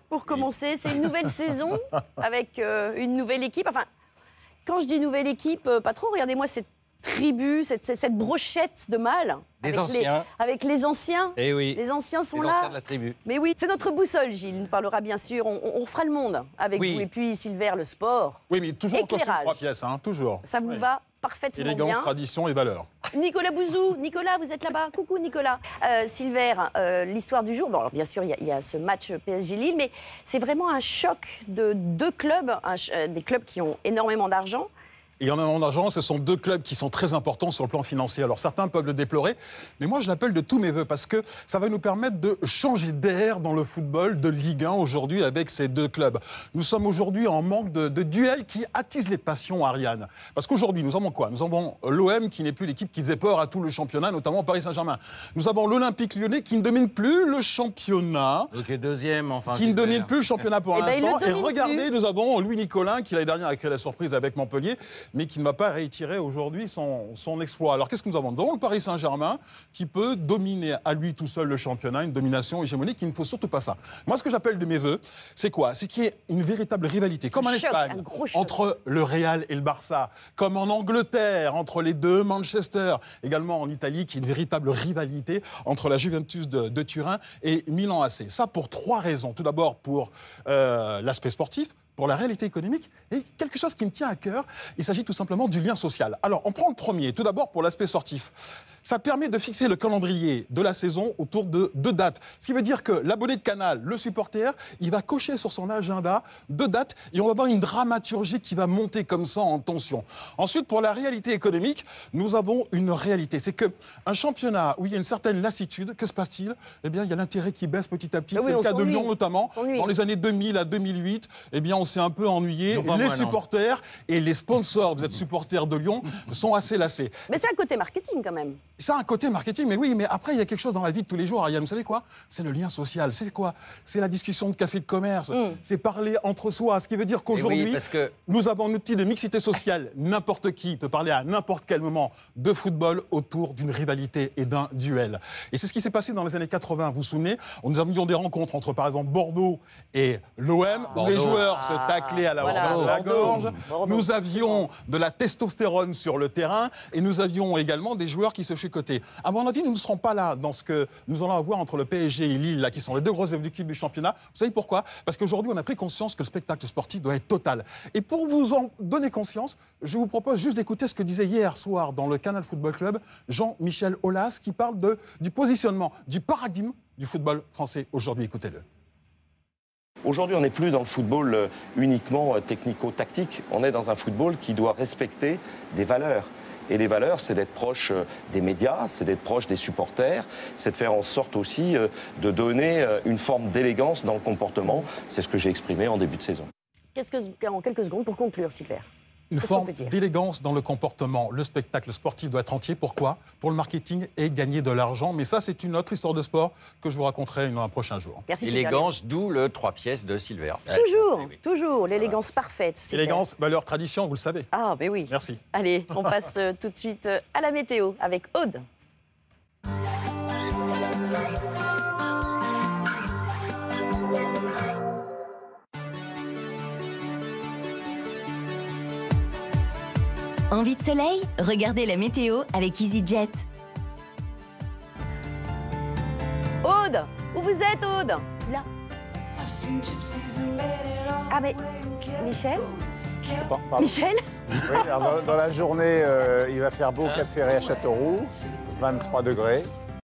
pour commencer. C'est une nouvelle saison avec une nouvelle équipe. Enfin, quand je dis nouvelle équipe, pas trop, regardez-moi cette tribu, cette brochette de mâles. Des anciens. Avec les anciens. Eh oui. Les anciens sont les là. anciens de la tribu. Mais oui, c'est notre boussole, Gilles. Il nous parlera bien sûr. On fera le monde avec vous. Et puis, Silver, le sport. Oui, mais toujours en costume 3 pièces, hein, toujours. Ça vous va parfaitement Élégance, bien. tradition et valeur. Nicolas Bouzou, Nicolas, vous êtes là-bas. Coucou Nicolas. Silver, l'histoire du jour. Bon, alors bien sûr, il y a ce match PSG-Lille, mais c'est vraiment un choc de deux clubs, des clubs qui ont énormément d'argent. Et en énormément d'argent, ce sont deux clubs qui sont très importants sur le plan financier. Alors certains peuvent le déplorer, mais moi je l'appelle de tous mes voeux parce que ça va nous permettre de changer d'air dans le football de Ligue 1 aujourd'hui avec ces deux clubs. Nous sommes aujourd'hui en manque de duels qui attisent les passions, Ariane. Parce qu'aujourd'hui, nous avons quoi? Nous avons l'OM qui n'est plus l'équipe qui faisait peur à tout le championnat, notamment Paris Saint-Germain. Nous avons l'Olympique Lyonnais qui ne domine plus le championnat. Donc deuxième, enfin. Qui ne domine plus le championnat pour l'instant. Et regardez, plus. Nous avons Louis Nicolin qui l'année dernière a créé la surprise avec Montpellier, mais qui ne va pas réitérer aujourd'hui son exploit. Alors qu'est-ce que nous avons? Nous avons le Paris Saint-Germain qui peut dominer à lui tout seul le championnat, une domination hégémonique, il ne faut surtout pas ça. Moi, ce que j'appelle de mes voeux, c'est quoi? C'est qu'il y ait une véritable rivalité, comme en Espagne, entre le Real et le Barça, comme en Angleterre, entre les deux, Manchester, également en Italie, qui est une véritable rivalité entre la Juventus de Turin et Milan AC. Ça pour trois raisons. Tout d'abord pour l'aspect sportif, pour la réalité économique et quelque chose qui me tient à cœur. Il s'agit tout simplement du lien social. Alors, on prend le premier, tout d'abord pour l'aspect sportif. Ça permet de fixer le calendrier de la saison autour de deux dates. Ce qui veut dire que l'abonné de Canal, le supporter, il va cocher sur son agenda deux dates et on va avoir une dramaturgie qui va monter comme ça en tension. Ensuite, pour la réalité économique, nous avons une réalité. C'est qu'un championnat où il y a une certaine lassitude, que se passe-t-il? Eh bien, il y a l'intérêt qui baisse petit à petit. C'est le cas de Lyon notamment. Dans les années 2000 à 2008, eh bien, on s'est un peu ennuyé. Les supporters et les sponsors, vous êtes supporters de Lyon, sont assez lassés. Mais c'est un côté marketing quand même. Ça a un côté marketing, mais oui, mais après, il y a quelque chose dans la vie de tous les jours, Ariane. Vous savez quoi? C'est le lien social. C'est quoi? C'est la discussion de café de commerce. C'est parler entre soi. Ce qui veut dire qu'aujourd'hui, nous avons un outil de mixité sociale. N'importe qui peut parler à n'importe quel moment de football autour d'une rivalité et d'un duel. Et c'est ce qui s'est passé dans les années 80. Vous vous souvenez? Nous avions des rencontres entre, par exemple, Bordeaux et l'OM, où les joueurs se taclaient à la gorge. Nous avions de la testostérone sur le terrain et nous avions également des joueurs qui se chicotaient. À mon avis, nous ne serons pas là dans ce que nous allons avoir entre le PSG et Lille, là, qui sont les deux grosses équipes du championnat. Vous savez pourquoi? Parce qu'aujourd'hui, on a pris conscience que le spectacle sportif doit être total. Et pour vous en donner conscience, je vous propose juste d'écouter ce que disait hier soir dans le Canal Football Club Jean-Michel Aulas, qui parle du positionnement, du paradigme du football français aujourd'hui. Écoutez-le. Aujourd'hui, on n'est plus dans le football uniquement technico-tactique. On est dans un football qui doit respecter des valeurs. Et les valeurs, c'est d'être proche des médias, c'est d'être proche des supporters, c'est de faire en sorte aussi de donner une forme d'élégance dans le comportement. C'est ce que j'ai exprimé en début de saison. En quelques secondes pour conclure, Silver. Une forme d'élégance dans le comportement. Le spectacle sportif doit être entier. Pourquoi? Pour le marketing et gagner de l'argent. Mais ça, c'est une autre histoire de sport que je vous raconterai dans un prochain jour. Élégance, d'où le 3 pièces de Silver. Toujours, l'élégance parfaite. Élégance, valeur, tradition, vous le savez. Ah, mais oui. Merci. Allez, on passe tout de suite à la météo avec Aude. Envie de soleil? Regardez la météo avec EasyJet. Aude, où vous êtes, Aude? Là. Ah, mais Michel? Michel? Oui, alors dans la journée, il va faire beau Cap Ferré à Châteauroux, 23 degrés.